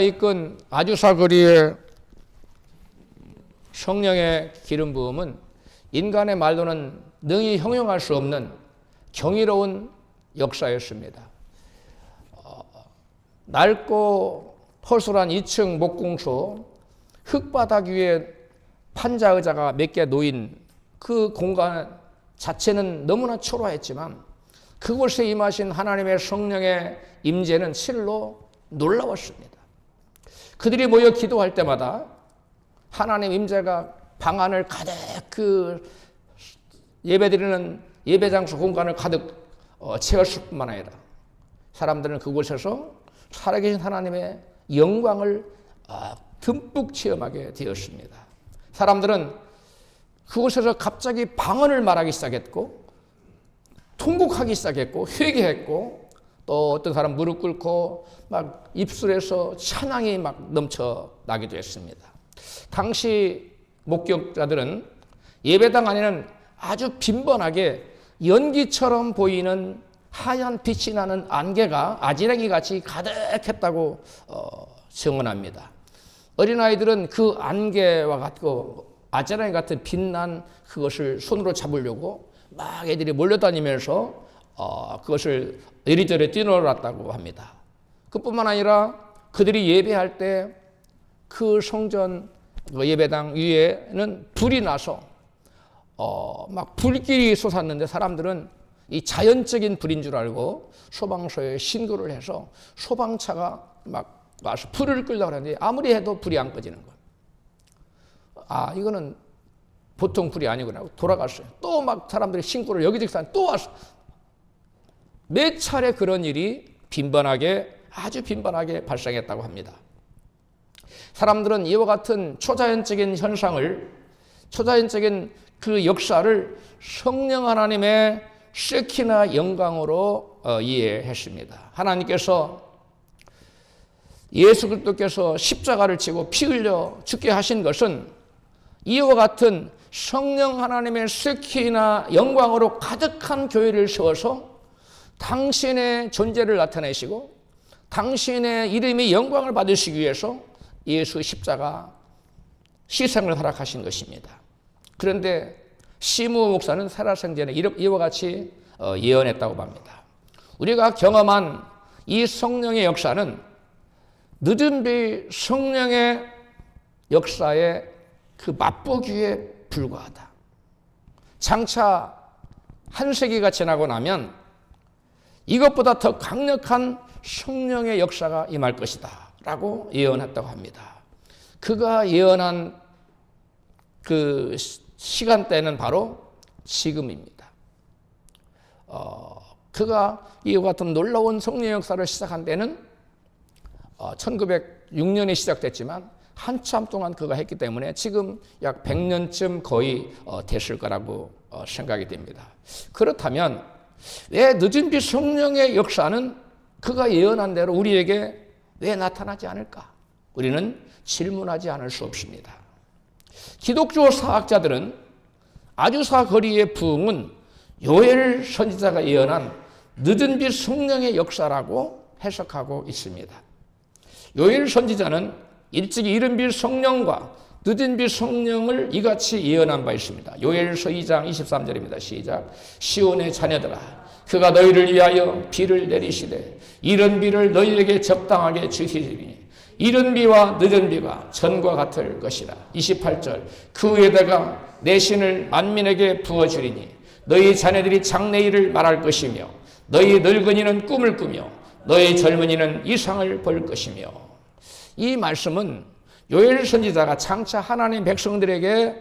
이끈 아주사 거리의 성령의 기름 부음은 인간의 말로는 능히 형용할 수 없는 경이로운 역사였습니다. 낡고 허술한 2층 목공소 흙바닥 위에 판자 의자가 몇 개 놓인 그 공간 자체는 너무나 초라했지만 그곳에 임하신 하나님의 성령의 임재는 실로 놀라웠습니다. 그들이 모여 기도할 때마다 하나님 임재가 방 안을 가득 그 예배드리는 예배장소 공간을 가득 채웠을 뿐만 아니라 사람들은 그곳에서 살아계신 하나님의 영광을 듬뿍 체험하게 되었습니다. 사람들은 그곳에서 갑자기 방언을 말하기 시작했고 통곡하기 시작했고 회개했고 또 어떤 사람 무릎 꿇고 막 입술에서 찬양이 막 넘쳐나기도 했습니다. 당시 목격자들은 예배당 안에는 아주 빈번하게 연기처럼 보이는 하얀 빛이 나는 안개가 아지랑이 같이 가득했다고 증언합니다. 어린아이들은 그 안개와 같고 아지랑이 같은 빛난 그것을 손으로 잡으려고 막 애들이 몰려다니면서 그것을 이리저리 뛰놀았다고 합니다. 그뿐만 아니라 그들이 예배할 때 그 성전 예배당 위에는 불이 나서 막 불길이 솟았는데 사람들은 이 자연적인 불인 줄 알고 소방서에 신고를 해서 소방차가 막 와서 불을 끌려고 하는데 아무리 해도 불이 안 꺼지는 거예요. 이거는 보통 불이 아니구나 하고 돌아갔어요. 또 막 사람들이 신고를 여기저기 또 왔어. 몇 차례 그런 일이 아주 빈번하게 발생했다고 합니다. 사람들은 이와 같은 초자연적인 현상을, 초자연적인 그 역사를 성령 하나님의 쉐키나 영광으로 이해했습니다. 하나님께서 예수 그리스도께서 십자가를 지고 피 흘려 죽게 하신 것은 이와 같은 성령 하나님의 쉐키나 영광으로 가득한 교회를 세워서 당신의 존재를 나타내시고 당신의 이름이 영광을 받으시기 위해서 예수 십자가 희생을 허락하신 것입니다. 그런데 시무 목사는 살아생전에 이와 같이 예언했다고 합니다. 우리가 경험한 이 성령의 역사는 늦은 비 성령의 역사의 그 맛보기에 불과하다. 장차 한 세기가 지나고 나면 이것보다 더 강력한 성령의 역사가 임할 것이다 라고 예언했다고 합니다. 그가 예언한 그 시간대는 바로 지금입니다. 그가 이와 같은 놀라운 성령 역사를 시작한 때는 1906년에 시작됐지만 한참 동안 그가 했기 때문에 지금 약 100년쯤 거의 됐을 거라고 생각이 됩니다. 그렇다면 왜 늦은 비 성령의 역사는 그가 예언한 대로 우리에게 왜 나타나지 않을까? 우리는 질문하지 않을 수 없습니다. 기독교 사학자들은 아주사 거리의 부흥은 요엘 선지자가 예언한 늦은 비 성령의 역사라고 해석하고 있습니다. 요엘 선지자는 일찍이 이른 비 성령과 늦은 비 성령을 이같이 예언한 바 있습니다. 요엘서 2장 23절입니다. 시작. 시온의 자녀들아 그가 너희를 위하여 비를 내리시되 이른 비를 너희에게 적당하게 주시리니 이른 비와 늦은 비가 전과 같을 것이라. 28절 그 위에다가 내 신을 만민에게 부어주리니 너희 자녀들이 장래일을 말할 것이며 너희 늙은이는 꿈을 꾸며 너희 젊은이는 이상을 볼 것이며. 이 말씀은 요엘 선지자가 장차 하나님 백성들에게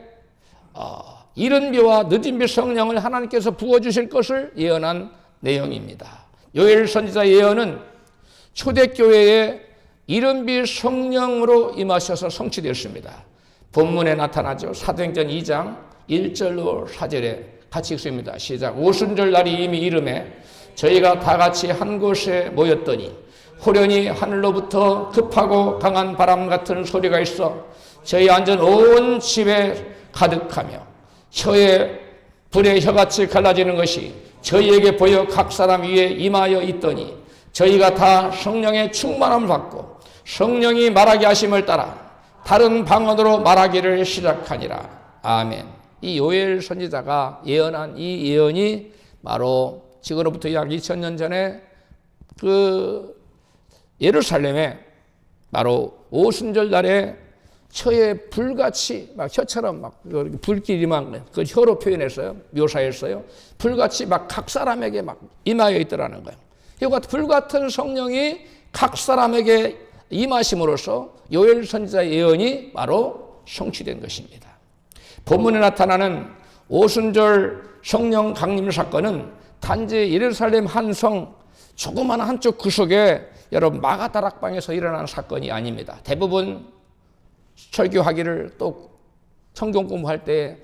이른 비와 늦은 비 성령을 하나님께서 부어주실 것을 예언한 내용입니다. 요엘 선지자 예언은 초대교회의 이른 비 성령으로 임하셔서 성취되었습니다. 본문에 나타나죠. 사도행전 2장 1절로 4절에 같이 읽습니다. 시작. 오순절 날이 이미 이름에 저희가 다 같이 한 곳에 모였더니 호련히 하늘로부터 급하고 강한 바람 같은 소리가 있어 저희 앉은 온 집에 가득하며 혀에 불의 혀같이 갈라지는 것이 저희에게 보여 각 사람 위에 임하여 있더니 저희가 다 성령의 충만함을 받고 성령이 말하게 하심을 따라 다른 방언으로 말하기를 시작하니라. 아멘. 이 요엘 선지자가 예언한 이 예언이 바로 지금으로부터 약 2000년 전에 그 예루살렘에 바로 오순절 날에 혀에 불같이 막 혀처럼 막 불길이 막 그 혀로 표현했어요. 묘사했어요. 불같이 막 각 사람에게 막 임하여 있더라는 거예요. 이와 불같은 성령이 각 사람에게 임하심으로써 요엘 선지자의 예언이 바로 성취된 것입니다. 본문에 나타나는 오순절 성령 강림 사건은 단지 예루살렘 한 성 조그마한 한쪽 구석에 여러분 마가다락방에서 일어난 사건이 아닙니다. 대부분 설교하기를 또 성경 공부할 때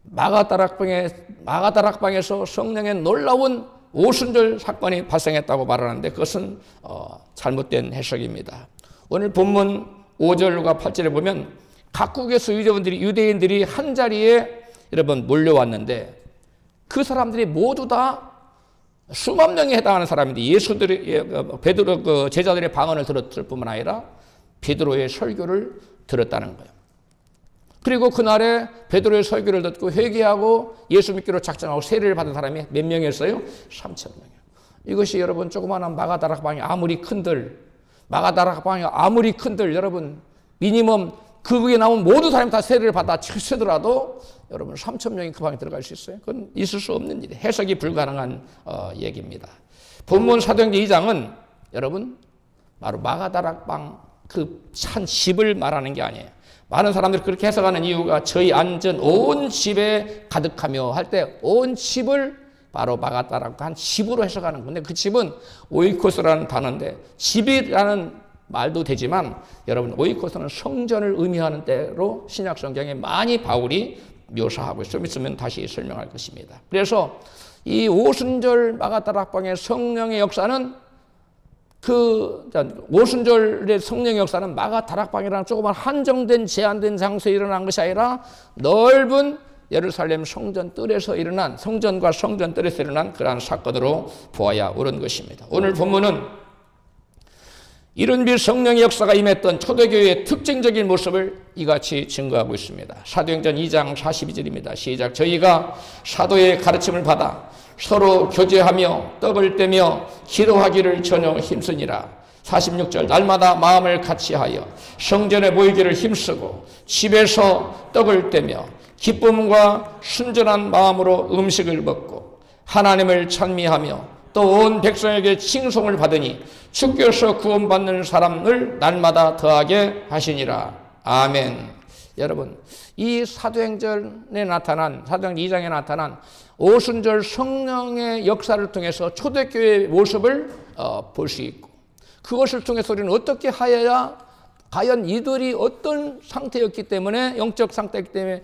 마가다락방에서 성령의 놀라운 오순절 사건이 발생했다고 말하는데 그것은 잘못된 해석입니다. 오늘 본문 5절과 8절에 보면 각국에서 유대인들이 한 자리에 여러분 몰려왔는데 그 사람들이 모두 다 수만 명에 해당하는 사람인데 베드로 그 제자들의 방언을 들었을 뿐만 아니라 베드로의 설교를 들었다는 거예요. 그리고 그날에 베드로의 설교를 듣고 회개하고 예수 믿기로 작정하고 세례를 받은 사람이 몇 명이었어요? 3,000명이요. 이것이 여러분 조그마한 마가다락방이 아무리 큰들 여러분 미니멈 그국에 나온 모든 사람이 다 세례를 받아 치더라도 여러분 3,000명이 그 방에 들어갈 수 있어요? 그건 있을 수 없는 일이에요. 해석이 불가능한 얘기입니다. 본문 사도행전 2장은 여러분 바로 마가다락방 그 한 집을 말하는 게 아니에요. 많은 사람들이 그렇게 해석하는 이유가 저희 앉은 온 집에 가득하며 할 때 온 집을 바로 마가다락방 한 집으로 해석하는 건데 그 집은 오이코스라는 단어인데 집이라는 말도 되지만 여러분 오이코스는 성전을 의미하는 때로 신약 성경에 많이 바울이 묘사하고 좀 있으면 다시 설명할 것입니다. 그래서 이 오순절 마가다락방의 성령의 역사는 그 오순절의 성령의 역사는 마가다락방이라는 조그만 한정된 제한된 장소에 일어난 것이 아니라 넓은 예루살렘 성전과 성전 뜰에서 일어난 그러한 사건으로 보아야 옳은 것입니다. 오늘 본문은 이른비 성령의 역사가 임했던 초대교회의 특징적인 모습을 이같이 증거하고 있습니다. 사도행전 2장 42절입니다. 시작. 저희가 사도의 가르침을 받아 서로 교제하며 떡을 떼며 기도하기를 전혀 힘쓰니라. 46절. 날마다 마음을 같이하여 성전에 모이기를 힘쓰고 집에서 떡을 떼며 기쁨과 순전한 마음으로 음식을 먹고 하나님을 찬미하며 또 온 백성에게 칭송을 받으니 주께서 구원받는 사람을 날마다 더하게 하시니라. 아멘. 여러분, 이 사도행전에 나타난 사도행전 2장에 나타난 오순절 성령의 역사를 통해서 초대교회의 모습을 볼 수 있고 그것을 통해서 우리는 어떻게 하여야 과연 이들이 어떤 상태였기 때문에 영적 상태였기 때문에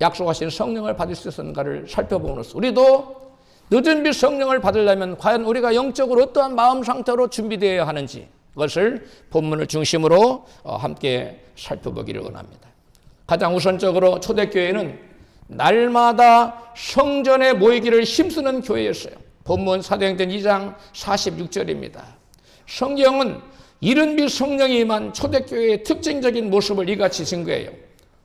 약속하신 성령을 받을 수 있었는가를 살펴보면서 우리도 늦은 빛 성령을 받으려면 과연 우리가 영적으로 어떠한 마음 상태로 준비되어야 하는지 그것을 본문을 중심으로 함께 살펴보기를 원합니다. 가장 우선적으로 초대교회는 날마다 성전에 모이기를 힘쓰는 교회였어요. 본문 사도행전 2장 46절입니다. 성경은 이른 빛 성령이 임한 초대교회의 특징적인 모습을 이같이 증거해요.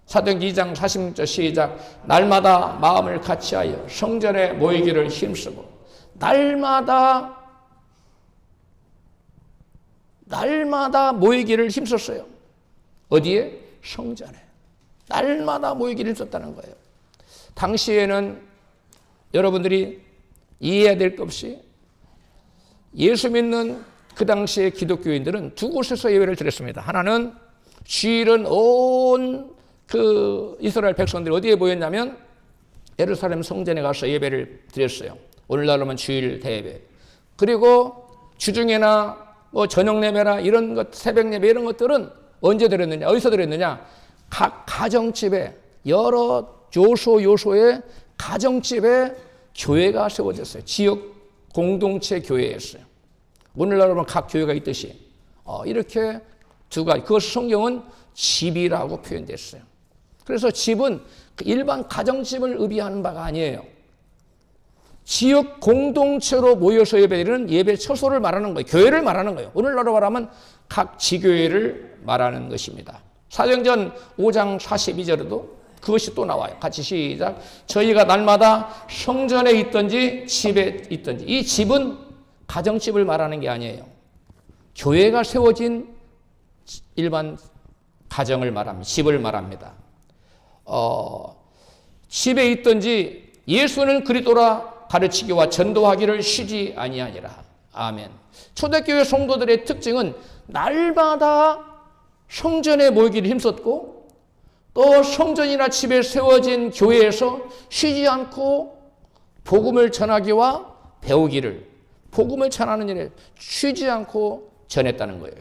사도행전 2장 46절 시작. 날마다 마음을 같이하여 성전에 모이기를 힘쓰고 날마다 모이기를 힘썼어요. 어디에? 성전에. 날마다 모이기를 힘썼다는 거예요. 당시에는 여러분들이 이해해야 될 것 없이 예수 믿는 그 당시의 기독교인들은 두 곳에서 예배를 드렸습니다. 하나는 주일은 온 그 이스라엘 백성들이 어디에 모였냐면 예루살렘 성전에 가서 예배를 드렸어요. 오늘날로만 주일 대예배. 그리고 주중에나 뭐 저녁 예배나 이런 것, 새벽 예배 이런 것들은 언제 드렸느냐? 어디서 드렸느냐? 각 가정집에 여러 요소의 가정집에 교회가 세워졌어요. 지역 공동체 교회였어요. 오늘날로만 각 교회가 있듯이 이렇게 두 가지. 그것을 성경은 집이라고 표현됐어요. 그래서 집은 일반 가정집을 의미하는 바가 아니에요. 지역 공동체로 모여서 예배드리는 예배 처소를 말하는 거예요. 교회를 말하는 거예요. 오늘날로 말하면 각 지교회를 말하는 것입니다. 사도행전 5장 42절에도 그것이 또 나와요. 같이 시작. 저희가 날마다 성전에 있든지 집에 있든지, 이 집은 가정집을 말하는 게 아니에요. 교회가 세워진 일반 가정을 말합니다. 집을 말합니다. 집에 있든지 예수는 그리스도라 가르치기와 전도하기를 쉬지 아니하니라. 아멘. 초대교회 성도들의 특징은 날마다 성전에 모이기를 힘썼고, 또 성전이나 집에 세워진 교회에서 쉬지 않고 복음을 전하기와 배우기를, 복음을 전하는 일에 쉬지 않고 전했다는 거예요.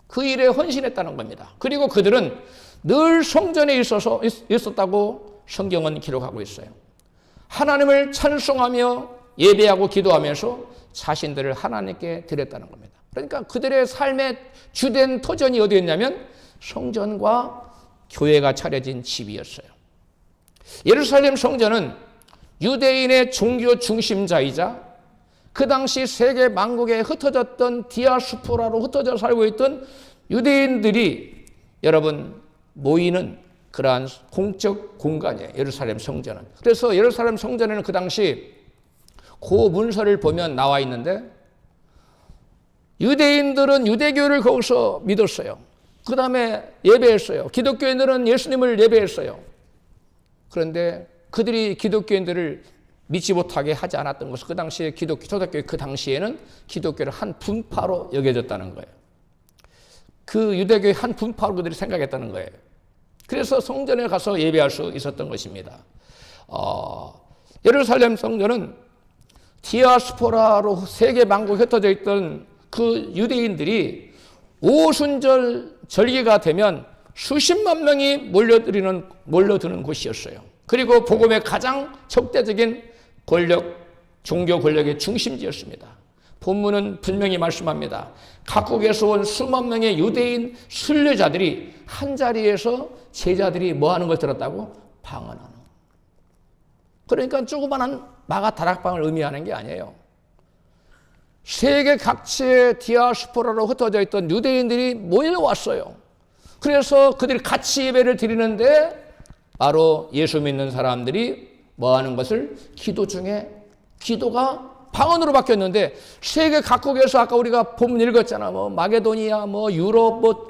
그 일에 헌신했다는 겁니다. 그리고 그들은 늘 성전에 있었다고 성경은 기록하고 있어요. 하나님을 찬송하며 예배하고 기도하면서 자신들을 하나님께 드렸다는 겁니다. 그러니까 그들의 삶의 주된 터전이 어디였냐면 성전과 교회가 차려진 집이었어요. 예루살렘 성전은 유대인의 종교 중심자이자 그 당시 세계 만국에 흩어졌던 디아스포라로 흩어져 살고 있던 유대인들이 여러분 모이는 그러한 공적 공간이에요. 예루살렘 성전은. 그래서 예루살렘 성전에는 그 당시 그 문서를 보면 나와 있는데, 유대인들은 유대교를 거기서 믿었어요. 그 다음에 예배했어요. 기독교인들은 예수님을 예배했어요. 그런데 그들이 기독교인들을 믿지 못하게 하지 않았던 것은 그 당시에 초대교회 그 당시에는 기독교를 한 분파로 여겨졌다는 거예요. 그 유대교의 한 분파로 그들이 생각했다는 거예요. 그래서 성전에 가서 예배할 수 있었던 것입니다. 예루살렘 성전은 디아스포라로 세계 만국에 흩어져 있던 그 유대인들이 오순절 절기가 되면 수십만 명이 몰려드는 곳이었어요. 그리고 복음의 가장 적대적인 종교 권력의 중심지였습니다. 본문은 분명히 말씀합니다. 각국에서 온 수만 명의 유대인 순례자들이 한자리에서 제자들이 뭐 하는 걸 들었다고? 방언하는. 그러니까 조그마한 마가 다락방을 의미하는 게 아니에요. 세계 각지의 디아스포라로 흩어져 있던 유대인들이 모여왔어요. 그래서 그들이 같이 예배를 드리는데 바로 예수 믿는 사람들이 뭐 하는 것을 기도 중에 기도가 방언으로 바뀌었는데, 세계 각국에서 아까 우리가 본문 읽었잖아. 뭐 마게도니아, 뭐 유럽, 뭐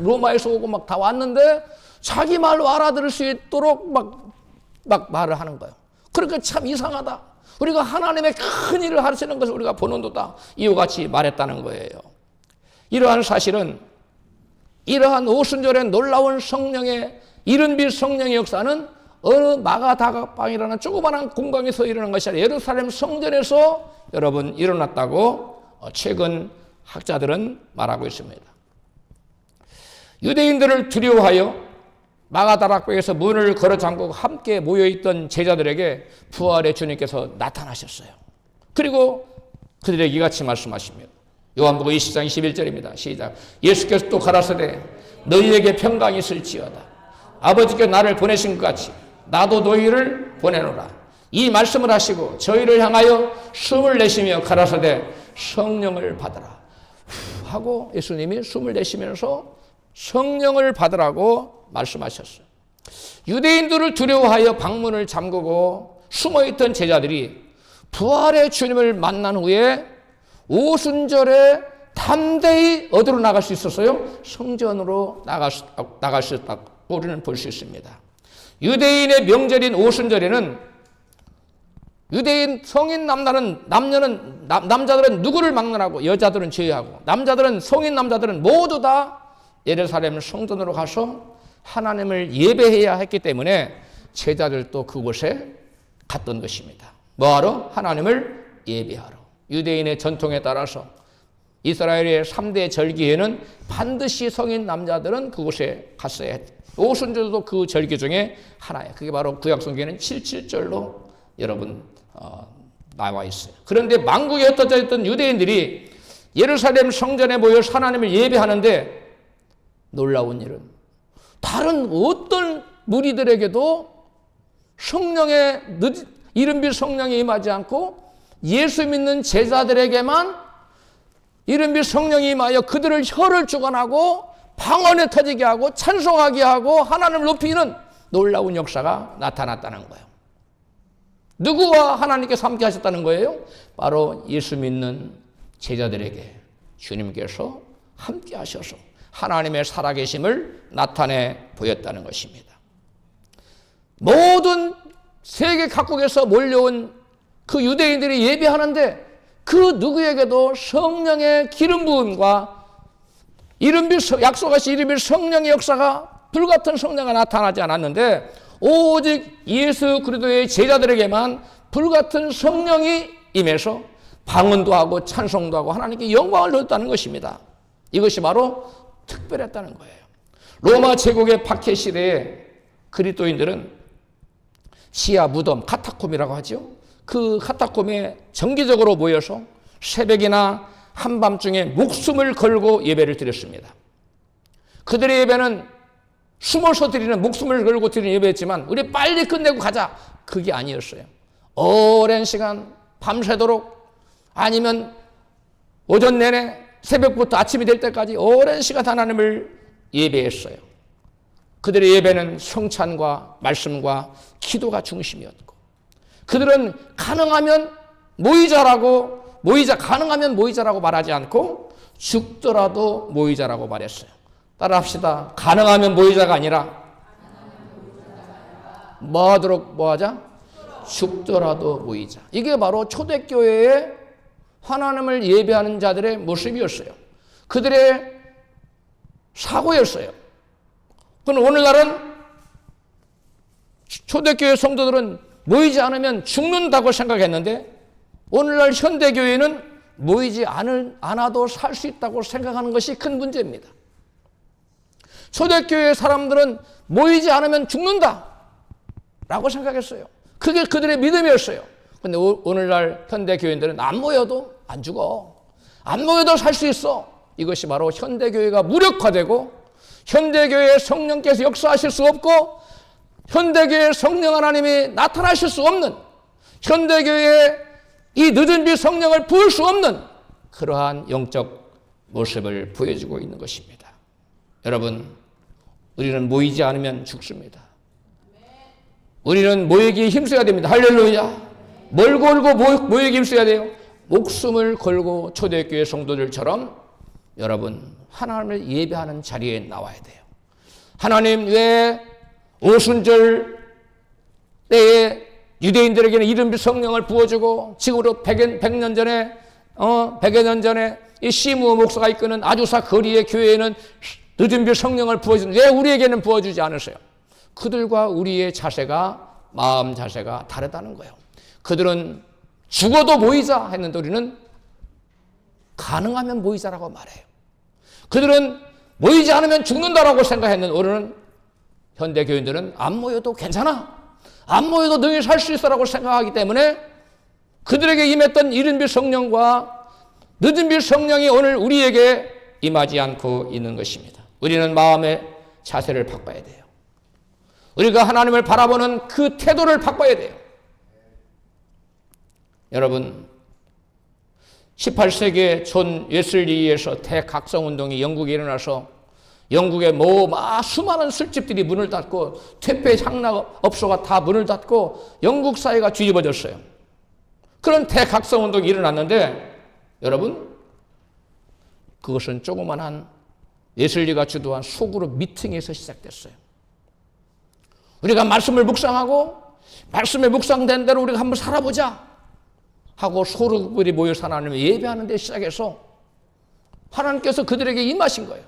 로마에서 오고 막 다 왔는데 자기 말로 알아들을 수 있도록 막 말을 하는 거예요. 그러니까 참 이상하다. 우리가 하나님의 큰 일을 하시는 것을 우리가 보는도다. 이와 같이 말했다는 거예요. 이러한 사실은, 이러한 오순절의 놀라운 성령의 이른빛 성령의 역사는 어느 마가다락방이라는 조그마한 공간에서 일어난 것이 아니라 예루살렘 성전에서 여러분 일어났다고 최근 학자들은 말하고 있습니다. 유대인들을 두려워하여 마가다락방에서 문을 걸어 잠그고 함께 모여있던 제자들에게 부활의 주님께서 나타나셨어요. 그리고 그들에게 이같이 말씀하십니다. 요한복음 20장 21절입니다. 시작. 예수께서 또 가라사대 너희에게 평강이 있을지어다. 아버지께 나를 보내신 것 같이 나도 너희를 보내노라. 이 말씀을 하시고 저희를 향하여 숨을 내쉬며 가라사대 성령을 받으라 하고 예수님이 숨을 내쉬면서 성령을 받으라고 말씀하셨어요. 유대인들을 두려워하여 방문을 잠그고 숨어있던 제자들이 부활의 주님을 만난 후에 오순절에 담대히 어디로 나갈 수 있었어요? 성전으로 나갈 수 있다고 우리는 볼 수 있습니다. 유대인의 명절인 오순절에는 유대인 성인 남자들은 누구를 막론하고 여자들은 제외하고 남자들은 성인 남자들은 모두 다 예루살렘 성전으로 가서 하나님을 예배해야 했기 때문에 제자들도 그곳에 갔던 것입니다. 뭐하러? 하나님을 예배하러. 유대인의 전통에 따라서 이스라엘의 3대 절기에는 반드시 성인 남자들은 그곳에 갔어야 했죠. 오순절도 그 절기 중에 하나예요. 그게 바로 구약성경에는 77절로 여러분 나와 있어요. 그런데 만국에 흩어져 있던 유대인들이 예루살렘 성전에 모여 하나님을 예배하는데 놀라운 일은 다른 어떤 무리들에게도 성령의 이른비 성령이 임하지 않고 예수 믿는 제자들에게만 이른비 성령이 임하여 그들을 혀를 주관하고 방언에 터지게 하고 찬송하게 하고 하나님을 높이는 놀라운 역사가 나타났다는 거예요. 누구와 하나님께서 함께 하셨다는 거예요? 바로 예수 믿는 제자들에게 주님께서 함께 하셔서 하나님의 살아계심을 나타내 보였다는 것입니다. 모든 세계 각국에서 몰려온 그 유대인들이 예배하는데 그 누구에게도 성령의 기름 부음과 약속하신 이름이 성령의 역사가 불같은 성령가 나타나지 않았는데 오직 예수 그리스도의 제자들에게만 불같은 성령이 임해서 방언도 하고 찬송도 하고 하나님께 영광을 돌렸다는 것입니다. 이것이 바로 특별했다는 거예요. 로마 제국의 박해 시대에 그리스도인들은 지하 무덤, 카타콤이라고 하죠. 그 카타콤에 정기적으로 모여서 새벽이나 한밤중에 목숨을 걸고 예배를 드렸습니다. 그들의 예배는 숨어서 드리는 목숨을 걸고 드리는 예배였지만 우리 빨리 끝내고 가자. 그게 아니었어요. 오랜 시간 밤새도록 아니면 오전 내내 새벽부터 아침이 될 때까지 오랜 시간 하나님을 예배했어요. 그들의 예배는 성찬과 말씀과 기도가 중심이었고 그들은 가능하면 가능하면 모이자라고 말하지 않고 죽더라도 모이자라고 말했어요. 따라합시다. 가능하면 모이자가 아니라 뭐하도록 뭐하자? 죽더라도 모이자. 이게 바로 초대교회의 하나님을 예배하는 자들의 모습이었어요. 그들의 사고였어요. 그럼 오늘날은 초대교회 성도들은 모이지 않으면 죽는다고 생각했는데 오늘날 현대교회는 모이지 않아도 살 수 있다고 생각하는 것이 큰 문제입니다. 초대교회 사람들은 모이지 않으면 죽는다 라고 생각했어요. 그게 그들의 믿음이었어요. 그런데 오늘날 현대교회인들은 안 모여도 안 죽어. 안 모여도 살 수 있어. 이것이 바로 현대교회가 무력화되고 현대교회의 성령께서 역사하실 수 없고 현대교회의 성령 하나님이 나타나실 수 없는 현대교회의 이 늦은 비 성령을 부을 수 없는 그러한 영적 모습을 보여주고 있는 것입니다. 여러분, 우리는 모이지 않으면 죽습니다. 우리는 모이기에 힘써야 됩니다. 할렐루야. 뭘 걸고 모이기에 힘써야 돼요? 목숨을 걸고 초대교회 성도들처럼 여러분 하나님을 예배하는 자리에 나와야 돼요. 하나님 왜 오순절 때에 유대인들에게는 이른비 성령을 부어주고 지금으로 100년 전에 100여 년 전에 이 시므온 목사가 이끄는 아주사 거리의 교회에는 늦은비 성령을 부어주는데 왜 우리에게는 부어주지 않으세요? 그들과 우리의 자세가 마음 자세가 다르다는 거예요. 그들은 죽어도 모이자 했는데 우리는 가능하면 모이자라고 말해요. 그들은 모이지 않으면 죽는다라고 생각했는데 우리는 현대교인들은 안 모여도 괜찮아. 안 모여도 능히 살 수 있어라고 생각하기 때문에 그들에게 임했던 이른비 성령과 늦은비 성령이 오늘 우리에게 임하지 않고 있는 것입니다. 우리는 마음의 자세를 바꿔야 돼요. 우리가 하나님을 바라보는 그 태도를 바꿔야 돼요. 여러분, 18세기에 존 웨슬리에서 대각성운동이 영국에 일어나서 영국의 수많은 술집들이 문을 닫고 퇴폐 향락업소가 다 문을 닫고 영국 사회가 뒤집어졌어요. 그런 대각성운동이 일어났는데 여러분, 그것은 조그만한 웨슬리가 주도한 소그룹 미팅에서 시작됐어요. 우리가 말씀을 묵상하고 말씀에 묵상된 대로 우리가 한번 살아보자 하고 소그룹이 모여서 하나님을 예배하는 데 시작해서 하나님께서 그들에게 임하신 거예요.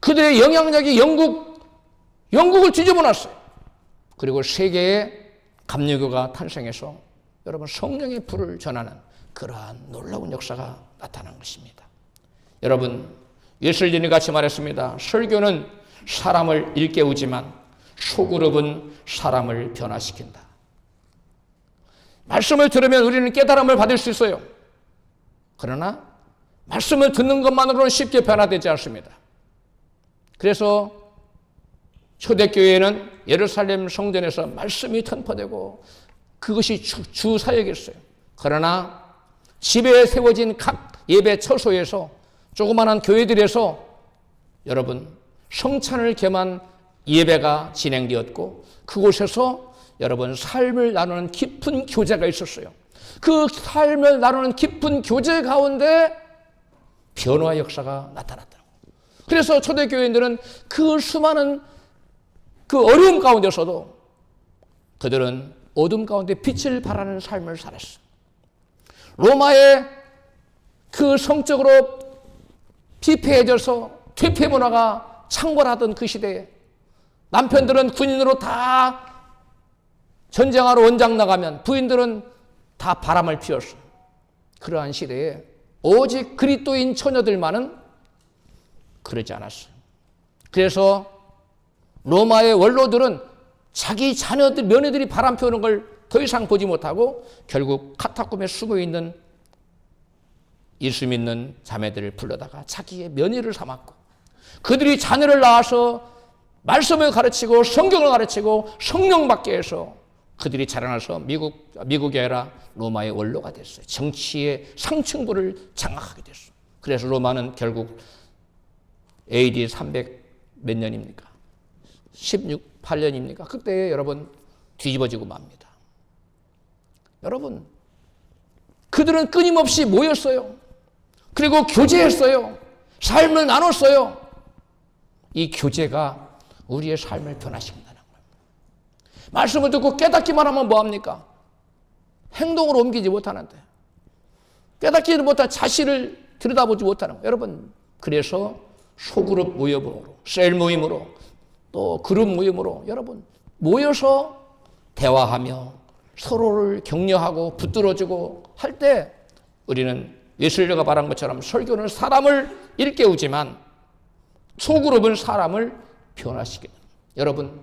그들의 영향력이 영국을 뒤집어 놨어요. 그리고 세계에 감리교가 탄생해서 여러분 성령의 불을 전하는 그러한 놀라운 역사가 나타난 것입니다. 여러분, 웨슬리는 같이 말했습니다. 설교는 사람을 일깨우지만 소그룹은 사람을 변화시킨다. 말씀을 들으면 우리는 깨달음을 받을 수 있어요. 그러나 말씀을 듣는 것만으로는 쉽게 변화되지 않습니다. 그래서 초대교회는 예루살렘 성전에서 말씀이 선포되고 그것이 주 사역이었어요. 그러나 집에 세워진 각 예배 처소에서 조그마한 교회들에서 여러분 성찬을 겸한 예배가 진행되었고 그곳에서 여러분 삶을 나누는 깊은 교제가 있었어요. 그 삶을 나누는 깊은 교제 가운데 변화의 역사가 나타났더라고요. 그래서 초대교회인들은 그 수많은 그 어려움 가운데서도 그들은 어둠 가운데 빛을 발하는 삶을 살았어요. 로마의 그 성적으로 피폐해져서 퇴폐 문화가 창궐하던 그 시대에 남편들은 군인으로 다 전쟁하러 원장 나가면 부인들은 다 바람을 피웠어요. 그러한 시대에 오직 그리스도인 처녀들만은 그러지 않았어요. 그래서 로마의 원로들은 자기 자녀들, 며느들이 바람 피우는 걸 더 이상 보지 못하고 결국 카타콤에 숨어 있는 예수 믿는 자매들을 불러다가 자기의 며느리를 삼았고 그들이 자녀를 낳아서 말씀을 가르치고 성경을 가르치고 성령 받게 해서 그들이 자라나서 미국이 아니라 로마의 원로가 됐어요. 정치의 상층부를 장악하게 됐어요. 그래서 로마는 결국 AD 300 몇 년입니까? 8년입니까? 그때 여러분 뒤집어지고 맙니다. 여러분 그들은 끊임없이 모였어요. 그리고 교제했어요. 삶을 나눴어요. 이 교제가 우리의 삶을 변화시킨다는 거예요. 말씀을 듣고 깨닫기만 하면 뭐합니까? 행동으로 옮기지 못하는데 깨닫지를 못한 자신을 들여다보지 못하는 거예요. 여러분 그래서 소그룹 모임으로 셀 모임으로 또 그룹 모임으로 여러분 모여서 대화하며 서로를 격려하고 붙들어주고 할 때 우리는 웨슬리가 말한 것처럼 설교는 사람을 일깨우지만 소그룹은 사람을 변화시키는 여러분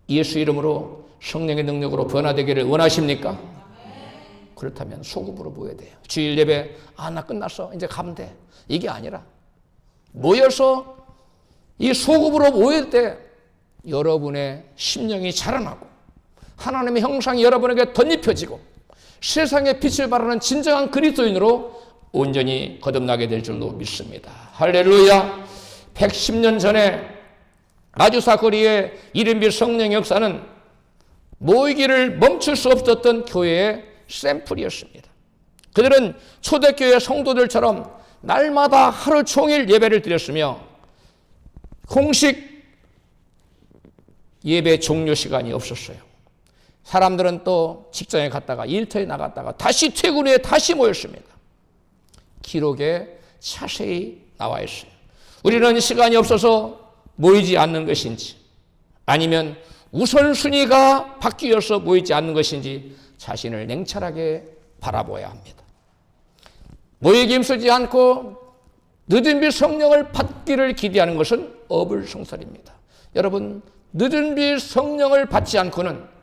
예수 이름으로 성령의 능력으로 변화되기를 원하십니까? 그렇다면 소그룹으로 모여야 돼요. 주일 예배 나 끝났어 이제 가면 돼 이게 아니라 모여서 이 소그룹으로 모일 때 여러분의 심령이 자라나고 하나님의 형상이 여러분에게 덧입혀지고 세상에 빛을 발하는 진정한 그리스도인으로 온전히 거듭나게 될 줄로 믿습니다. 할렐루야. 110년 전에 아주사 거리의 이른비 성령의 역사는 모이기를 멈출 수 없었던 교회의 샘플이었습니다. 그들은 초대교회 성도들처럼 날마다 하루 종일 예배를 드렸으며 공식 예배 종료 시간이 없었어요. 사람들은 또 직장에 갔다가 일터에 나갔다가 다시 퇴근 후에 다시 모였습니다. 기록에 자세히 나와 있어요. 우리는 시간이 없어서 모이지 않는 것인지 아니면 우선순위가 바뀌어서 모이지 않는 것인지 자신을 냉철하게 바라보아야 합니다. 모이기 힘쓰지 않고 늦은 빛 성령을 받기를 기대하는 것은 어불성설입니다. 여러분 늦은 빛 성령을 받지 않고는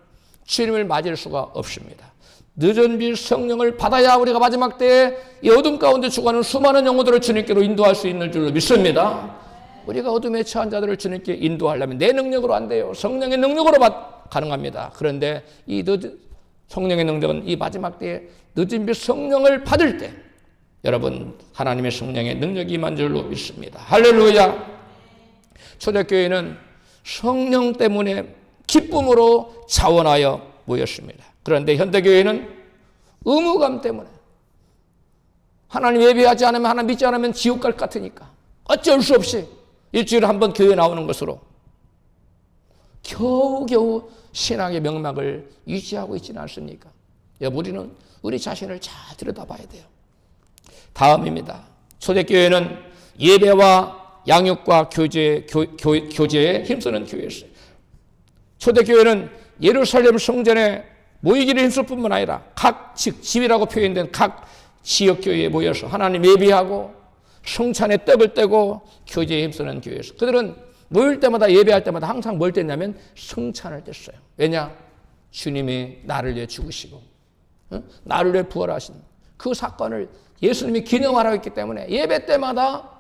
주님을 맞을 수가 없습니다. 늦은 빛 성령을 받아야 우리가 마지막 때에 이 어둠 가운데 죽어가는 수많은 영혼들을 주님께로 인도할 수 있는 줄로 믿습니다. 우리가 어둠에 처한 자들을 주님께 인도하려면 내 능력으로 안 돼요. 성령의 능력으로 가능합니다. 그런데 이 성령의 능력은 이 마지막 때에 늦은 빛 성령을 받을 때 여러분 하나님의 성령의 능력이 임한 줄로 믿습니다. 할렐루야. 초대교회는 성령 때문에 기쁨으로 자원하여 모였습니다. 그런데 현대교회는 의무감 때문에 하나님 예배하지 않으면 하나님 믿지 않으면 지옥 갈 것 같으니까 어쩔 수 없이 일주일에 한 번 교회 나오는 것으로 겨우겨우 신앙의 명맥을 유지하고 있지는 않습니까? 우리는 우리 자신을 잘 들여다봐야 돼요. 다음입니다. 초대교회는 예배와 양육과 교제에 힘쓰는 교회였어요. 초대교회는 예루살렘 성전에 모이기를 힘쓸 뿐만 아니라 각 집이라고 표현된 각 지역교회에 모여서 하나님 예배하고 성찬에 떡을 떼고 교제에 힘쓰는 교회였어요. 그들은 모일 때마다 예배할 때마다 항상 뭘 뗐냐면 성찬을 뗐어요. 왜냐? 주님이 나를 위해 죽으시고 나를 위해 부활하신 그 사건을 예수님이 기념하라고 했기 때문에 예배 때마다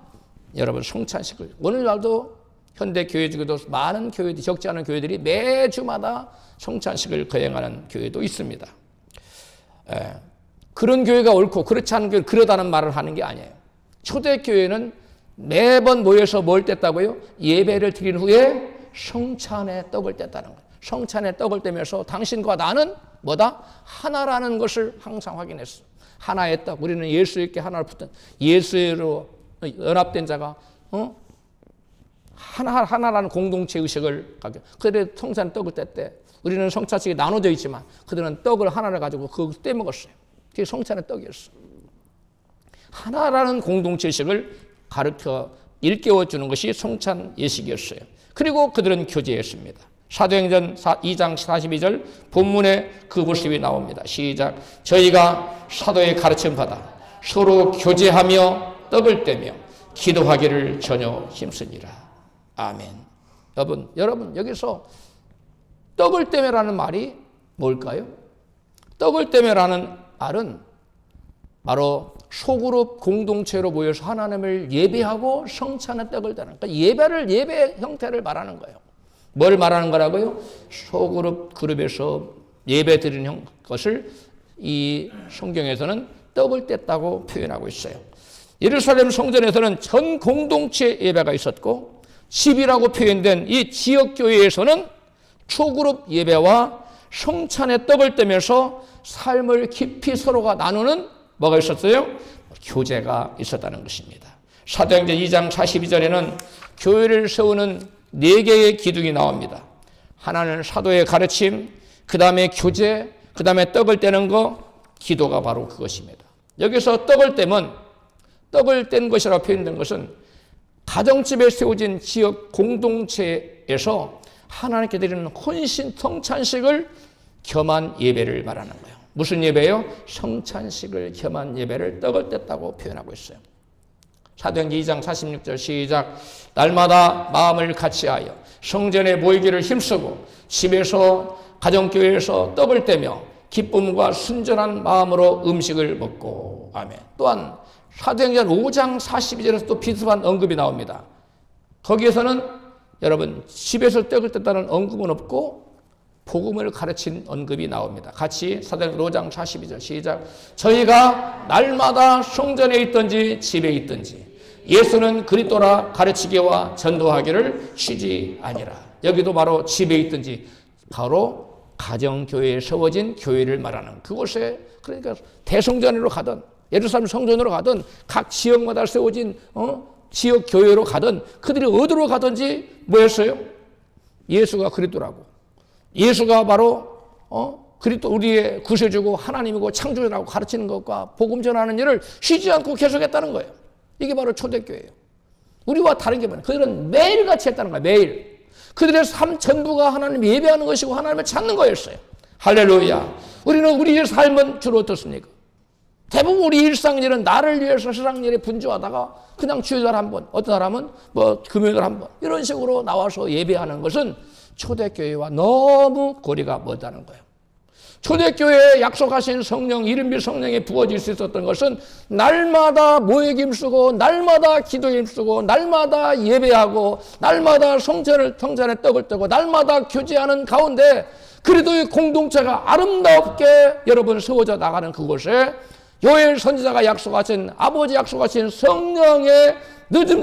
여러분 성찬식을 오늘날도 현대 교회 중에도 많은 교회들이, 적지 않은 교회들이 매주마다 성찬식을 거행하는 교회도 있습니다. 그런 교회가 옳고 그렇지 않은 교회, 그러다는 말을 하는 게 아니에요. 초대교회는 매번 모여서 뭘 뗐다고요? 예배를 드린 후에 성찬의 떡을 뗐다는 거예요. 성찬의 떡을 떼면서 당신과 나는 뭐다? 하나라는 것을 항상 확인했어. 하나의 떡, 우리는 예수께 하나를 붙든 예수로 연합된 자가 하나라는 공동체 의식을 가져. 그들의 성찬 떡을 뗐대. 우리는 성찬식이 나눠져 있지만 그들은 떡을 하나를 가지고 그걸 떼먹었어요. 그게 성찬의 떡이었어. 하나라는 공동체 의식을 가르쳐 일깨워주는 것이 성찬 예식이었어요. 그리고 그들은 교제했습니다. 사도행전 2장 42절 본문에 그 모습이 나옵니다. 시작. 저희가 사도의 가르침 받아 서로 교제하며 떡을 떼며 기도하기를 전혀 힘쓰니라. 아멘. 여러분 여기서 떡을 떼매라는 말이 뭘까요? 떡을 떼매라는 말은 바로 소그룹 공동체로 모여서 하나님을 예배하고 성찬의 떡을 떼는, 그러니까 예배 형태를 말하는 거예요. 뭘 말하는 거라고요? 그룹에서 예배 드리는 것을 이 성경에서는 떡을 뗐다고 표현하고 있어요. 예루살렘 성전에서는 전 공동체 예배가 있었고, 집이라고 표현된 이 지역교회에서는 초그룹 예배와 성찬의 떡을 떼면서 삶을 깊이 서로가 나누는 뭐가 있었어요? 교제가 있었다는 것입니다. 사도행전 2장 42절에는 교회를 세우는 4개의 기둥이 나옵니다. 하나는 사도의 가르침, 그 다음에 교제, 그 다음에 떡을 떼는 거, 기도가 바로 그것입니다. 여기서 떡을 뗀 것이라고 표현된 것은 가정집에 세워진 지역 공동체에서 하나님께 드리는 혼신 성찬식을 겸한 예배를 말하는 거예요. 무슨 예배예요? 성찬식을 겸한 예배를 떡을 뗐다고 표현하고 있어요. 사도행전 2장 46절 시작. 날마다 마음을 같이하여 성전에 모이기를 힘쓰고 집에서 가정교회에서 떡을 떼며 기쁨과 순전한 마음으로 음식을 먹고. 아멘. 또한 사도행전 5장 42절에서 또 비슷한 언급이 나옵니다. 거기에서는 여러분 집에서 떡을 뗐다는 언급은 없고 복음을 가르친 언급이 나옵니다. 같이 사도행전 5장 42절 시작. 저희가 날마다 성전에 있든지 집에 있든지 예수는 그리스도라 가르치기와 전도하기를 쉬지 아니라. 여기도 바로 집에 있든지 바로 가정교회에 세워진 교회를 말하는 그곳에, 그러니까 대성전으로 가든 예루살렘 성전으로 가든 각 지역마다 세워진 지역 교회로 가든 그들이 어디로 가든지 뭐였어요? 예수가 그리스도라고, 예수가 바로 그리스도 우리의 구세주고 하나님이고 창조주라고 가르치는 것과 복음 전하는 일을 쉬지 않고 계속했다는 거예요. 이게 바로 초대교회예요. 우리와 다른 게 뭐냐? 그들은 매일같이 했다는 거예요. 매일. 그들의 삶 전부가 하나님 예배하는 것이고 하나님을 찾는 거였어요. 할렐루야. 우리는 우리의 삶은 주로 어떻습니까? 대부분 우리 일상일은 나를 위해서 세상일에 분주하다가 그냥 주일날 한 번, 어떤 사람은 금요일 한 번, 이런 식으로 나와서 예배하는 것은 초대교회와 너무 거리가 멀다는 거예요. 초대교회에 약속하신 성령, 이른비 성령에 부어질 수 있었던 것은 날마다 모에 힘쓰고 날마다 기도에 힘쓰고 날마다 예배하고 날마다 성전에 떡을 떼고 날마다 교제하는 가운데 그리스도의 공동체가 아름답게 여러분 세워져 나가는 그곳에 요엘 선지자가 약속하신, 아버지 약속하신 성령의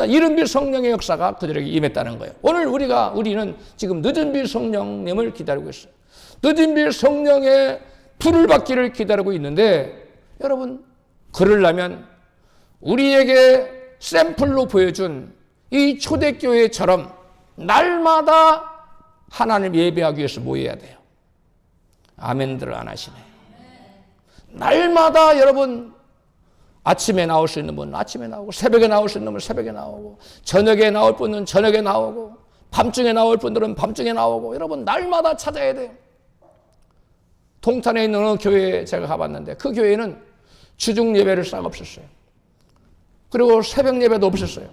이른비 성령의 역사가 그들에게 임했다는 거예요. 오늘 우리는 지금 늦은비 성령님을 기다리고 있어요. 늦은비 성령의 불을 받기를 기다리고 있는데, 여러분 그러려면 우리에게 샘플로 보여준 이 초대교회처럼 날마다 하나님 예배하기 위해서 모여야 돼요. 아멘들을 안 하시네. 날마다 여러분 아침에 나올 수 있는 분은 아침에 나오고, 새벽에 나올 수 있는 분은 새벽에 나오고, 저녁에 나올 분은 저녁에 나오고, 밤중에 나올 분들은 밤중에 나오고, 여러분 날마다 찾아야 돼요. 동탄에 있는 어느 교회에 제가 가봤는데 그 교회는 주중 예배를 싹 없앴어요. 그리고 새벽 예배도 없앴어요.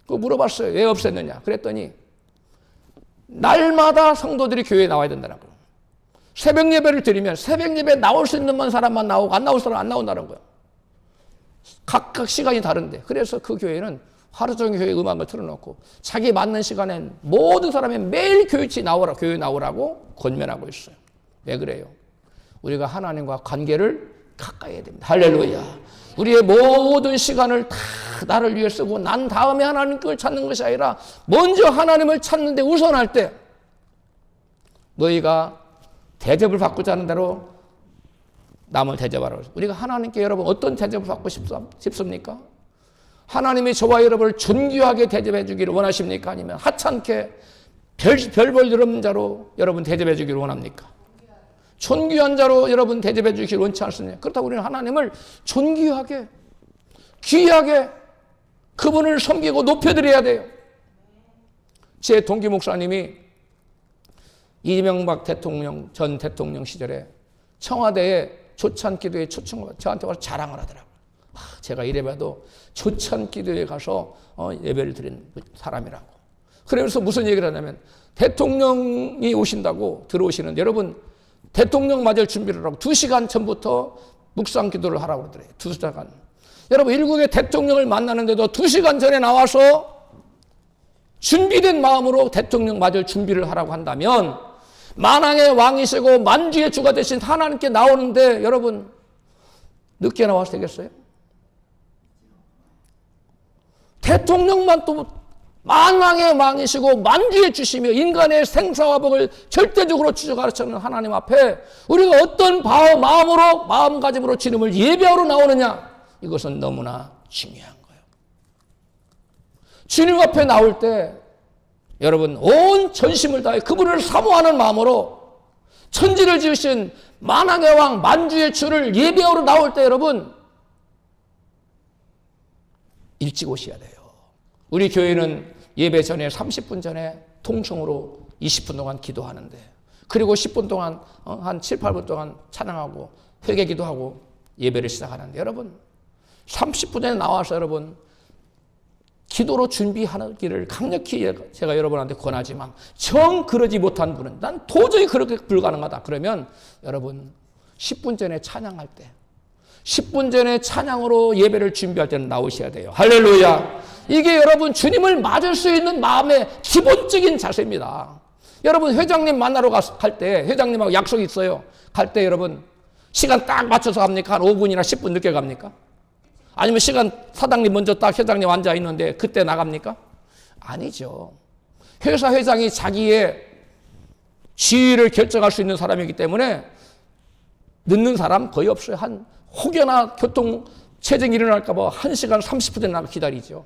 그거 물어봤어요. 왜 없앴느냐? 그랬더니 날마다 성도들이 교회에 나와야 된다는 거예요. 새벽 예배를 드리면 새벽 예배에 나올 수 있는 사람만 나오고 안 나올 사람 안 나온다는 거예요. 각각 시간이 다른데, 그래서 그 교회는 하루 종일 교회 음악을 틀어놓고 자기 맞는 시간엔 모든 사람이 매일 교회 나오라고 권면하고 있어요. 왜 그래요? 우리가 하나님과 관계를 가까이 해야 됩니다. 할렐루야. 우리의 모든 시간을 다 나를 위해 쓰고 난 다음에 하나님 걸 찾는 것이 아니라 먼저 하나님을 찾는데 우선할 때 너희가 대접을 받고자 하는 대로 남을 대접하라고. 우리가 하나님께 여러분 어떤 대접을 받고 싶습니까? 하나님이 저와 여러분을 존귀하게 대접해 주기를 원하십니까? 아니면 하찮게 별볼 여러분 자로 여러분 대접해 주기를 원합니까? 존귀한 자로 여러분 대접해 주기를 원치 않습니까? 그렇다고 우리는 하나님을 존귀하게 귀하게 그분을 섬기고 높여드려야 돼요. 제 동기 목사님이 이명박 전 대통령 시절에 청와대에 조찬기도회 초청을 저한테 와서 자랑을 하더라고요. 제가 이래봐도 조찬기도회에 가서 예배를 드린 사람이라고. 그러면서 무슨 얘기를 하냐면 대통령이 오신다고 들어오시는데 여러분 대통령 맞을 준비를 하고 2시간 전부터 묵상 기도를 하라고 그러더래요. 2시간. 여러분 일국의 대통령을 만나는데도 2시간 전에 나와서 준비된 마음으로 대통령 맞을 준비를 하라고 한다면 만왕의 왕이시고 만주의 주가 되신 하나님께 나오는데 여러분 늦게 나와서 되겠어요? 대통령만 또 만왕의 왕이시고 만주의 주시며 인간의 생사와 복을 절대적으로 주셔 가르치는 하나님 앞에 우리가 어떤 마음으로 마음가짐으로 주님을 예배하러 나오느냐 이것은 너무나 중요한 거예요. 주님 앞에 나올 때 여러분 온 전심을 다해 그분을 사모하는 마음으로 천지를 지으신 만왕의 왕 만주의 주를 예배하러 나올 때 여러분 일찍 오셔야 돼요. 우리 교회는 예배 전에 30분 전에 통성으로 20분 동안 기도하는데 그리고 10분 동안 한 7, 8분 동안 찬양하고 회개 기도하고 예배를 시작하는데 여러분 30분 전에 나와서 여러분 기도로 준비하기를 강력히 제가 여러분한테 권하지만 정 그러지 못한 분은 난 도저히 그렇게 불가능하다. 그러면 여러분 10분 전에 찬양할 때 10분 전에 찬양으로 예배를 준비할 때는 나오셔야 돼요. 할렐루야. 이게 여러분 주님을 맞을 수 있는 마음의 기본적인 자세입니다. 여러분 회장님 만나러 갈 때 회장님하고 약속이 있어요. 갈 때 여러분 시간 딱 맞춰서 갑니까? 한 5분이나 10분 늦게 갑니까? 아니면 시간 사장님 먼저 딱 회장님 앉아 있는데 그때 나갑니까? 아니죠. 회사 회장이 자기의 지위를 결정할 수 있는 사람이기 때문에 늦는 사람 거의 없어요. 혹여나 교통체증이 일어날까 봐 1시간 30분 전에 기다리죠.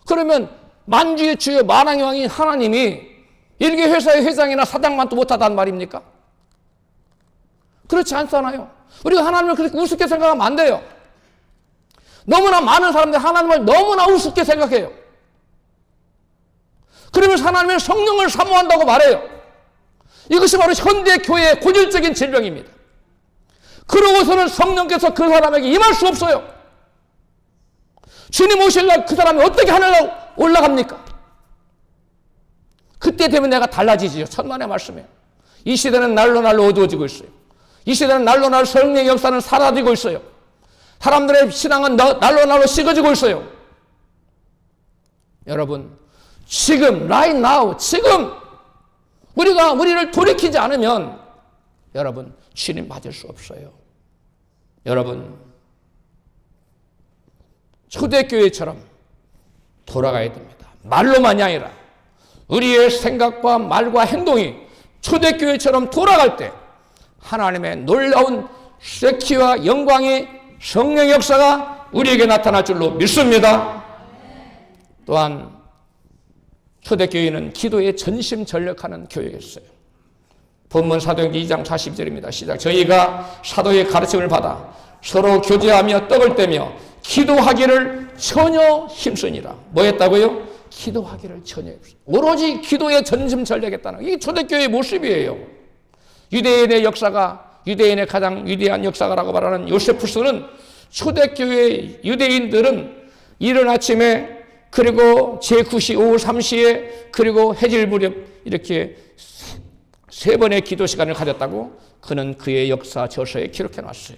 그러면 만주의 주의 만왕의 왕인 하나님이 이렇게 회사의 회장이나 사장만 또 못하단 말입니까? 그렇지 않잖아요. 우리가 하나님을 그렇게 우습게 생각하면 안 돼요. 너무나 많은 사람들이 하나님을 너무나 우습게 생각해요. 그러면서 하나님의 성령을 사모한다고 말해요. 이것이 바로 현대 교회의 고질적인 질병입니다. 그러고서는 성령께서 그 사람에게 임할 수 없어요. 주님 오실 날 그 사람이 어떻게 하늘로 올라갑니까? 그때 되면 내가 달라지지요. 천만의 말씀이에요. 이 시대는 날로 날로 어두워지고 있어요. 이 시대는 날로 날로 성령의 역사는 사라지고 있어요. 사람들의 신앙은 날로 날로 식어지고 있어요. 여러분 지금 right now 지금 우리가 우리를 돌이키지 않으면 여러분 주님 맞을 수 없어요. 여러분 초대교회처럼 돌아가야 됩니다. 말로만이 아니라 우리의 생각과 말과 행동이 초대교회처럼 돌아갈 때 하나님의 놀라운 쇠키와 영광이 성령의 역사가 우리에게 나타날 줄로 믿습니다. 또한 초대교회는 기도에 전심전력하는 교회였어요. 본문 사도행전 2장 40절입니다. 시작. 저희가 사도의 가르침을 받아 서로 교제하며 떡을 떼며 기도하기를 전혀 힘쓰니라. 뭐 했다고요? 기도하기를 전혀 힘쓰니라. 오로지 기도에 전심전력했다는 이게 초대교회의 모습이에요. 유대인의 역사가 유대인의 가장 위대한 역사가라고 말하는 요세푸스는 초대교회 유대인들은 이른 아침에 그리고 제9시 오후 3시에 그리고 해질 무렵 이렇게 세 번의 기도 시간을 가졌다고 그는 그의 역사 저서에 기록해 놨어요.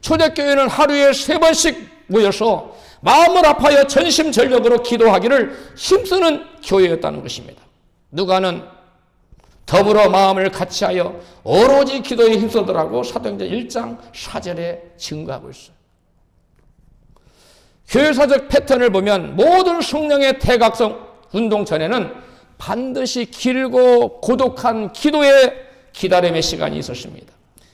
초대교회는 하루에 3번씩 모여서 마음을 아파하여 전심전력으로 기도하기를 힘쓰는 교회였다는 것입니다. 누가는 더불어 마음을 같이하여 오로지 기도에 힘쓰더라고 사도행전 1장 4절에 증거하고 있어요. 교회사적 패턴을 보면 모든 성령의 대각성 운동 전에는 반드시 길고 고독한 기도의 기다림의 시간이 있었습니다.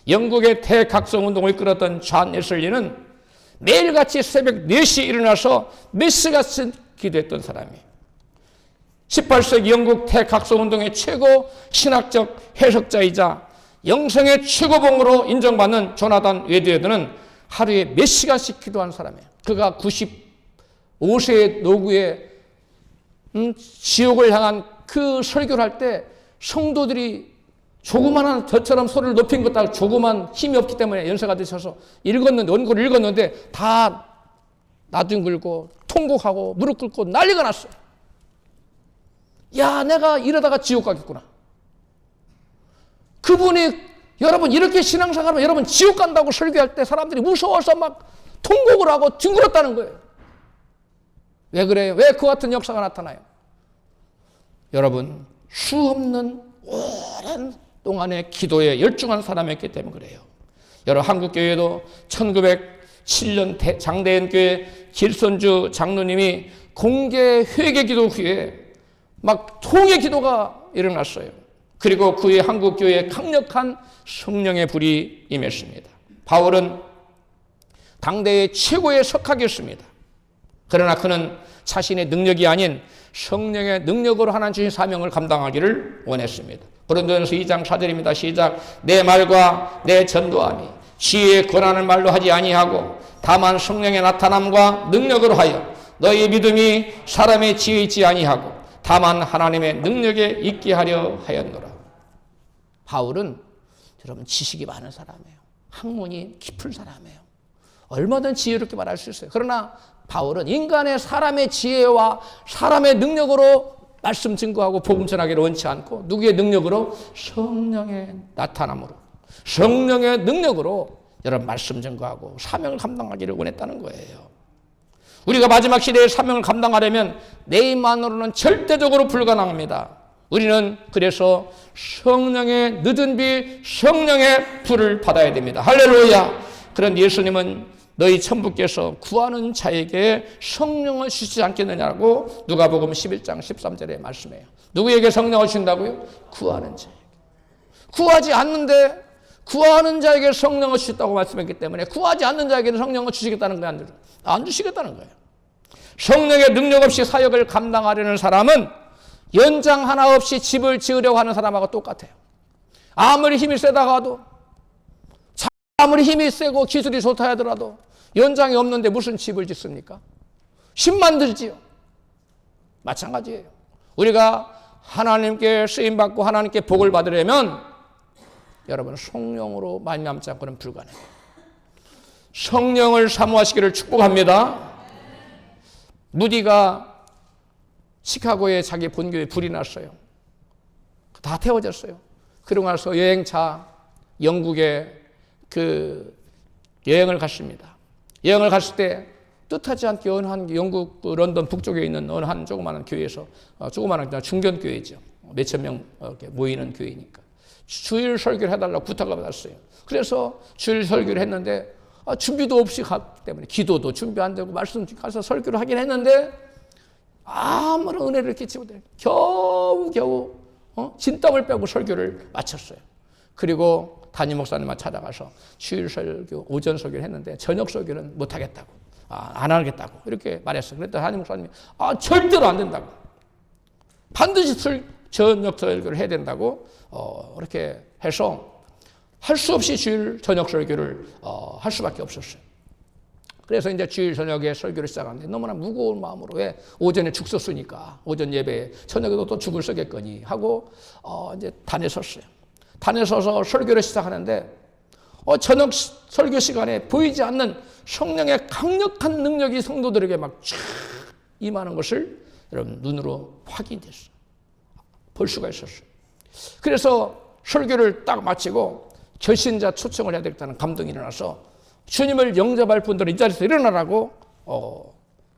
영국의 대각성 운동을 이끌었던 존 웨슬리는 매일같이 새벽 4시에 일어나서 몇 시간씩 기도했던 사람이에요. 18세기 영국 대각성 운동의 최고 신학적 해석자이자 영성의 최고봉으로 인정받는 조나단 웨드웨드는 하루에 몇 시간씩 기도한 사람이에요. 그가 95세의 노구에 지옥을 향한 그 설교를 할 때 성도들이 조그마한 저처럼 소리를 높인 것도 조그만 힘이 없기 때문에 연세가 드셔서 원고를 읽었는데 다 나둥글고 통곡하고 무릎 꿇고 난리가 났어요. 야, 내가 이러다가 지옥 가겠구나. 그분이 여러분 이렇게 신앙생활하면 여러분 지옥 간다고 설교할 때 사람들이 무서워서 막 통곡을 하고 뒹굴었다는 거예요. 왜 그래요? 왜 그 같은 역사가 나타나요? 여러분 수없는 오랜 동안의 기도에 열중한 사람이었기 때문에 그래요. 여러분 한국교회도 1907년 장대현 교회 길손주 장로님이 공개 회개 기도 후에 막 통의 기도가 일어났어요. 그리고 그의 한국교회에 강력한 성령의 불이 임했습니다. 바울은 당대의 최고의 석학이었습니다. 그러나 그는 자신의 능력이 아닌 성령의 능력으로 하나님 주신 사명을 감당하기를 원했습니다. 고린도전서 2장 4절입니다. 시작. 내 말과 내 전도함이 지혜의 권한을 말로 하지 아니하고 다만 성령의 나타남과 능력으로 하여 너희 믿음이 사람의 지혜에 있지 아니하고 다만 하나님의 능력에 있게 하려 하였노라. 바울은 여러분 지식이 많은 사람이에요. 학문이 깊은 사람이에요. 얼마든 지혜롭게 말할 수 있어요. 그러나 바울은 인간의 사람의 지혜와 사람의 능력으로 말씀 증거하고 복음 전하기를 원치 않고 누구의 능력으로? 성령의 나타남으로 성령의 능력으로 여러분 말씀 증거하고 사명을 감당하기를 원했다는 거예요. 우리가 마지막 시대의 사명을 감당하려면 내 힘만으로는 절대적으로 불가능합니다. 우리는 그래서 성령의 늦은 비 성령의 불을 받아야 됩니다. 할렐루야. 그런 예수님은 너희 천부께서 구하는 자에게 성령을 주시지 않겠느냐고 누가복음 11장 13절에 말씀해요. 누구에게 성령을 주신다고요? 구하는 자에게. 구하지 않는데 구하는 자에게 성령을 주셨다고 말씀했기 때문에 구하지 않는 자에게는 성령을 주시겠다는 거예요? 안 주시겠다는 거예요. 성령의 능력 없이 사역을 감당하려는 사람은 연장 하나 없이 집을 지으려고 하는 사람하고 똑같아요. 아무리 힘이 세다가도 아무리 힘이 세고 기술이 좋다 하더라도 연장이 없는데 무슨 집을 짓습니까? 힘만 들지요. 마찬가지예요. 우리가 하나님께 쓰임받고 하나님께 복을 받으려면 여러분 성령으로 말미암지 않고는 불가능해요. 성령을 사모하시기를 축복합니다. 무디가 시카고에 자기 본교에 불이 났어요. 다 태워졌어요. 그러고 나서 여행차 영국에 그 여행을 갔습니다. 여행을 갔을 때 뜻하지 않게 어느 한 영국 런던 북쪽에 있는 어느 한 조그마한 교회에서 조그마한 중견 교회죠. 몇천 명 이렇게 모이는 교회니까 주일 설교를 해달라고 부탁을 받았어요. 그래서 주일 설교를 했는데 준비도 없이 갔기 때문에 기도도 준비 안 되고 말씀 가서 설교를 하긴 했는데 아무런 은혜를 끼치지 못해 겨우 진땀을 빼고 설교를 마쳤어요. 그리고 담임 목사님만 찾아가서 주일 설교, 오전 설교를 했는데 저녁 설교는 못 하겠다고, 안 하겠다고 이렇게 말했어요. 그랬더니 담임 목사님이 절대로 안 된다고, 반드시 저녁 설교를 해야 된다고 이렇게 해서 할 수 없이 주일 저녁 설교를 할 수밖에 없었어요. 그래서 이제 주일 저녁에 설교를 시작하는데 너무나 무거운 마음으로 왜 오전에 죽 썼으니까 오전 예배에 저녁에도 또 죽을 쓰겠거니 하고 이제 단에 섰어요. 단에 서서 설교를 시작하는데 저녁 설교 시간에 보이지 않는 성령의 강력한 능력이 성도들에게 막 쫙 임하는 것을 여러분 눈으로 확인됐어요. 볼 수가 있었어요. 그래서 설교를 딱 마치고 결신자 초청을 해야 되겠다는 감동이 일어나서 주님을 영접할 분들은 이 자리에서 일어나라고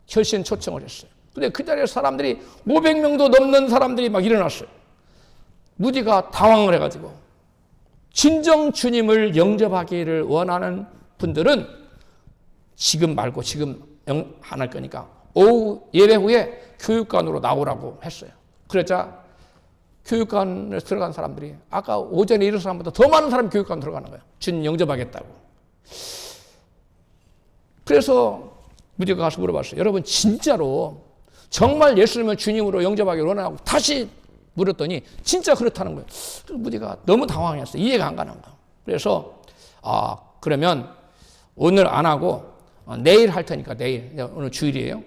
결신 초청을 했어요. 근데 그 자리에 사람들이 500명도 넘는 사람들이 막 일어났어요. 무디가 당황을 해가지고 진정 주님을 영접하기를 원하는 분들은 지금 말고 지금 안 할 거니까 오후 예배 후에 교육관으로 나오라고 했어요. 그러자 교육관에 들어간 사람들이 아까 오전에 이런 사람보다 더 많은 사람이 교육관 들어가는 거예요. 주님 영접하겠다고. 그래서 무디가 가서 물어봤어요. 여러분 진짜로 정말 예수님을 주님으로 영접하기를 원하고 다시 물었더니 진짜 그렇다는 거예요. 무디가 너무 당황했어요. 이해가 안 가는 거예요. 그래서 그러면 오늘 안 하고 내일 할 테니까 내일 오늘 주일이에요.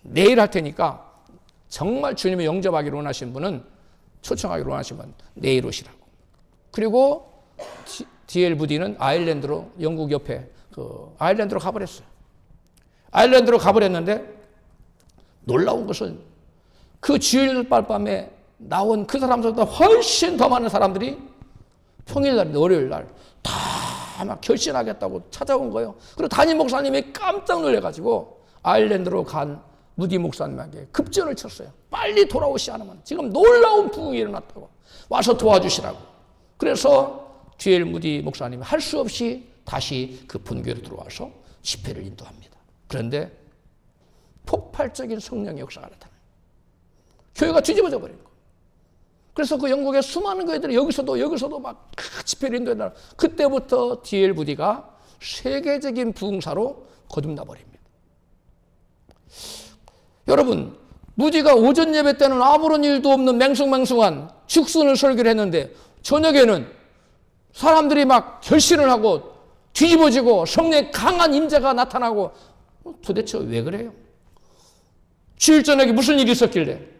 내일 할 테니까 정말 주님을 영접하기를 원하시는 분은 초청하기를 원하시면 내일 오시라고. 그리고 D.L. 무디는 아일랜드로 영국 옆에 아일랜드로 가버렸어요. 아일랜드로 가버렸는데 놀라운 것은 그 주일 밤에 나온 그 사람들보다 훨씬 더 많은 사람들이 평일날, 월요일날 다 막 결신하겠다고 찾아온 거예요. 그리고 담임 목사님이 깜짝 놀래가지고 아일랜드로 간 무디 목사님에게 급전을 쳤어요. 빨리 돌아오시 않으면 지금 놀라운 부흥이 일어났다고. 와서 도와주시라고. 그래서 D.L. 무디 목사님이 할 수 없이 다시 그 본교로 들어와서 집회를 인도합니다. 그런데 폭발적인 성령의 역사가 나타나요. 교회가 뒤집어져 버린 거예요. 그래서 그 영국의 수많은 교회들이 여기서도 막 집회를 인도한다. 그때부터 D.L. 무디가 세계적인 부흥사로 거듭나 버립니다. 여러분, 무디가 오전 예배 때는 아무런 일도 없는 맹숭맹숭한 죽순을 설교를 했는데 저녁에는 사람들이 막 결신을 하고 뒤집어지고 성령의 강한 임재가 나타나고 도대체 왜 그래요? 주일 저녁에 무슨 일이 있었길래?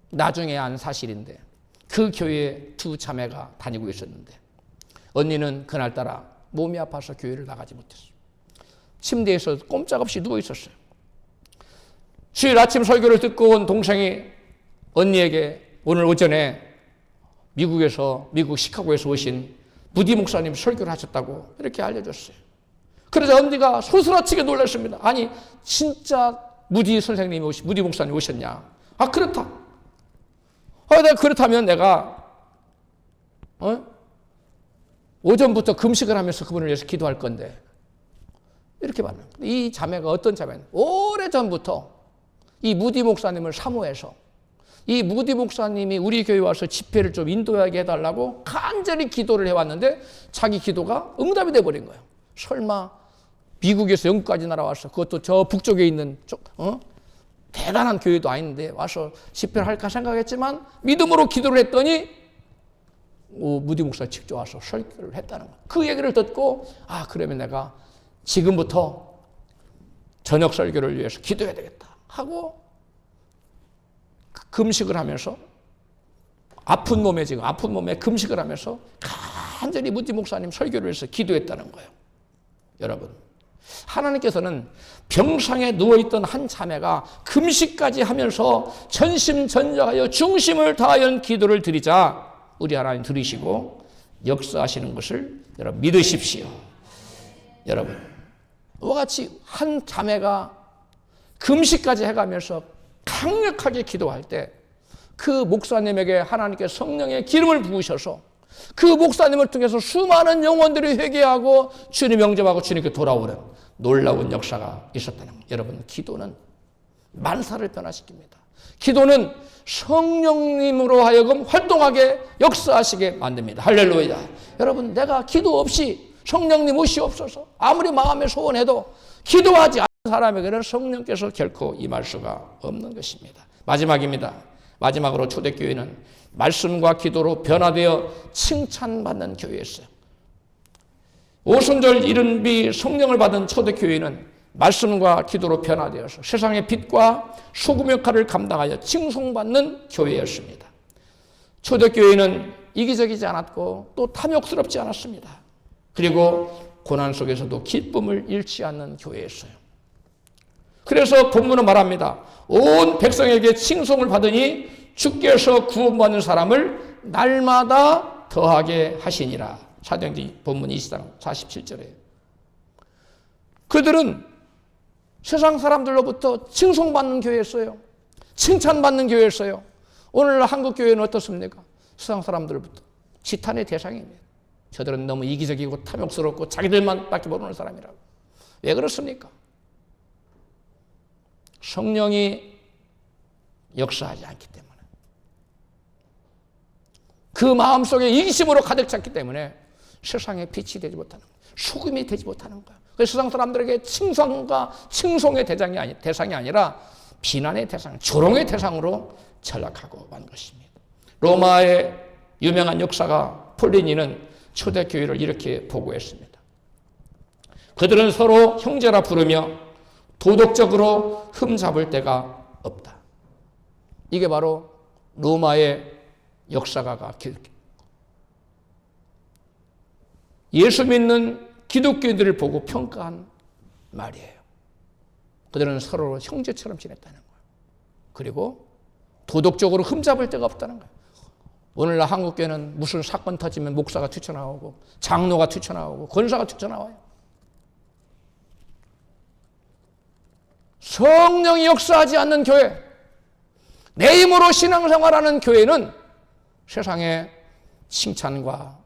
나중에 안 사실인데 그 교회에 두 자매가 다니고 있었는데 언니는 그날따라 몸이 아파서 교회를 나가지 못했어요. 침대에서 꼼짝없이 누워 있었어요. 주일 아침 설교를 듣고 온 동생이 언니에게 오늘 오전에 미국 시카고에서 오신 무디 목사님 설교를 하셨다고 이렇게 알려줬어요. 그러자 언니가 소스라치게 놀랐습니다. 아니 진짜 무디 목사님 오셨냐? 그렇다. 내가 그렇다면 내가 오전부터 금식을 하면서 그분을 위해서 기도할 건데 이렇게 말해요. 이 자매가 어떤 자매냐? 오래전부터 이 무디 목사님을 사모해서 이 무디 목사님이 우리 교회에 와서 집회를 좀 인도하게 해달라고 간절히 기도를 해왔는데 자기 기도가 응답이 돼버린 거예요. 설마 미국에서 영국까지 날아와서 그것도 저 북쪽에 있는 대단한 교회도 아닌데 와서 집회를 할까 생각했지만 믿음으로 기도를 했더니 무디 목사 직접 와서 설교를 했다는 거예요. 그 얘기를 듣고 그러면 내가 지금부터 저녁 설교를 위해서 기도해야 되겠다 하고 금식을 하면서 아픈 몸에 금식을 하면서 간절히 무디 목사님 설교를 위해서 기도했다는 거예요. 여러분, 하나님께서는 병상에 누워있던 한 자매가 금식까지 하면서 전심전력하여 중심을 다하여 기도를 드리자 우리 하나님 들으시고 역사하시는 것을 여러분 믿으십시오. 여러분, 이와 같이 한 자매가 금식까지 해가면서 강력하게 기도할 때 그 목사님에게 하나님께 성령의 기름을 부으셔서 그 목사님을 통해서 수많은 영혼들이 회개하고 주님 영접하고 주님께 돌아오는 놀라운 역사가 있었다는 거예요. 여러분, 기도는 만사를 변화시킵니다. 기도는 성령님으로 하여금 활동하게 역사하시게 만듭니다. 할렐루야. 여러분, 내가 기도 없이 성령님 오시옵소서 아무리 마음에 소원해도 기도하지 않는 사람에게는 성령께서 결코 임할 수가 없는 것입니다. 마지막입니다. 마지막으로 초대교회는 말씀과 기도로 변화되어 칭찬받는 교회였어요. 오순절 이른비 성령을 받은 초대교회는 말씀과 기도로 변화되어서 세상의 빛과 소금 역할을 감당하여 칭송받는 교회였습니다. 초대교회는 이기적이지 않았고 또 탐욕스럽지 않았습니다. 그리고 고난 속에서도 기쁨을 잃지 않는 교회였어요. 그래서 본문은 말합니다. 온 백성에게 칭송을 받으니 주께서 구원받는 사람을 날마다 더하게 하시니라. 사도행전 본문 20장 47절에 그들은 세상 사람들로부터 칭송받는 교회였어요. 칭찬받는 교회였어요. 오늘날 한국 교회는 어떻습니까? 세상 사람들로부터 지탄의 대상입니다. 저들은 너무 이기적이고 탐욕스럽고 자기들만 밖에 모르는 사람이라고. 왜 그렇습니까? 성령이 역사하지 않기 때문에, 그 마음속에 이기심으로 가득 찼기 때문에 세상에 빛이 되지 못하는 거예요. 소금이 되지 못하는 거예요. 그래서 세상 사람들에게 칭송과 칭송의 대상이 아니라 비난의 대상, 조롱의 대상으로 전락하고 만 것입니다. 로마의 유명한 역사가 폴리니는 초대교회를 이렇게 보고했습니다. 그들은 서로 형제라 부르며 도덕적으로 흠잡을 데가 없다. 이게 바로 로마의 역사가가 예수 믿는 기독교인들을 보고 평가한 말이에요. 그들은 서로 형제처럼 지냈다는 거예요. 그리고 도덕적으로 흠잡을 데가 없다는 거예요. 오늘날 한국교회는 무슨 사건 터지면 목사가 튀쳐나오고 장로가 튀쳐나오고 권사가 튀쳐나와요. 성령이 역사하지 않는 교회, 내 힘으로 신앙생활하는 교회는 세상에 칭찬과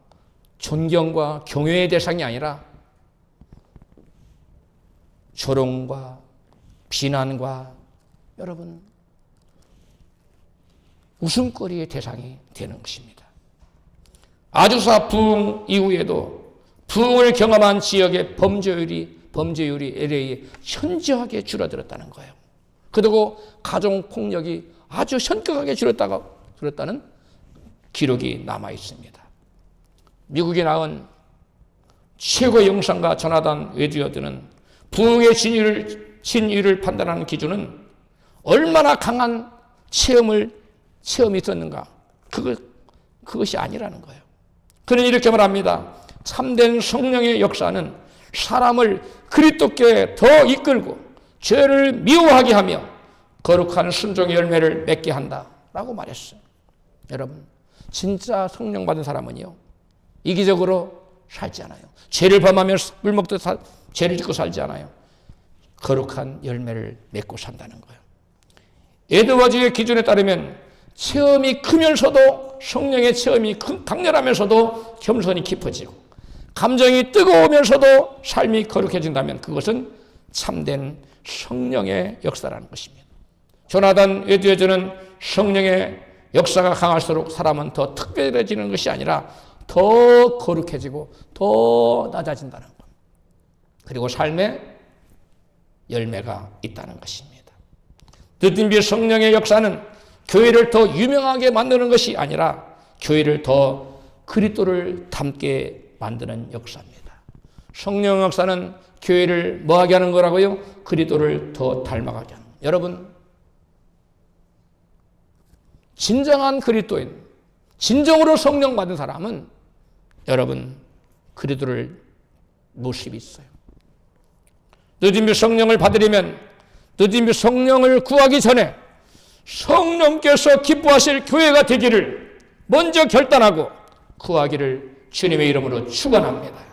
존경과 경외의 대상이 아니라 조롱과 비난과 여러분 웃음거리의 대상이 되는 것입니다. 아주사 부흥 이후에도 부흥을 경험한 지역의 범죄율이 LA에 현저하게 줄어들었다는 거예요. 그리고 가정폭력이 아주 현격하게 줄었다는 기록이 남아 있습니다. 미국에 나온 최고 영상가 조나단 에드워드는 부흥의 진위를 판단하는 기준은 얼마나 강한 체험이 있었는가, 그것이 아니라는 거예요. 그는 이렇게 말합니다. 참된 성령의 역사는 사람을 그리스도께 더 이끌고 죄를 미워하게 하며 거룩한 순종의 열매를 맺게 한다라고 말했어요. 여러분, 진짜 성령 받은 사람은요, 이기적으로 살지 않아요. 죄를 범하며 물 먹듯 죄를 짓고 살지 않아요. 거룩한 열매를 맺고 산다는 거예요. 에드워즈의 기준에 따르면 체험이 크면서도, 성령의 체험이 강렬하면서도 겸손이 깊어지고 감정이 뜨거우면서도 삶이 거룩해진다면 그것은 참된 성령의 역사라는 것입니다. 조나단 에드워즈는 성령의 역사가 강할수록 사람은 더 특별해지는 것이 아니라 더 거룩해지고 더 낮아진다는 것, 그리고 삶의 열매가 있다는 것입니다. 느낌비 성령의 역사는 교회를 더 유명하게 만드는 것이 아니라 교회를 더 그리스도를 닮게 만드는 역사입니다. 성령 역사는 교회를 뭐하게 하는 거라고요? 그리스도를 더 닮아가게 하는 거예요. 여러분, 진정한 그리스도인, 진정으로 성령 받은 사람은 여러분 그리스도를 모습이 있어요. 느낌비 성령을 받으려면, 느낌비 성령을 구하기 전에 성령께서 기뻐하실 교회가 되기를 먼저 결단하고 구하기를 주님의 이름으로 축원합니다.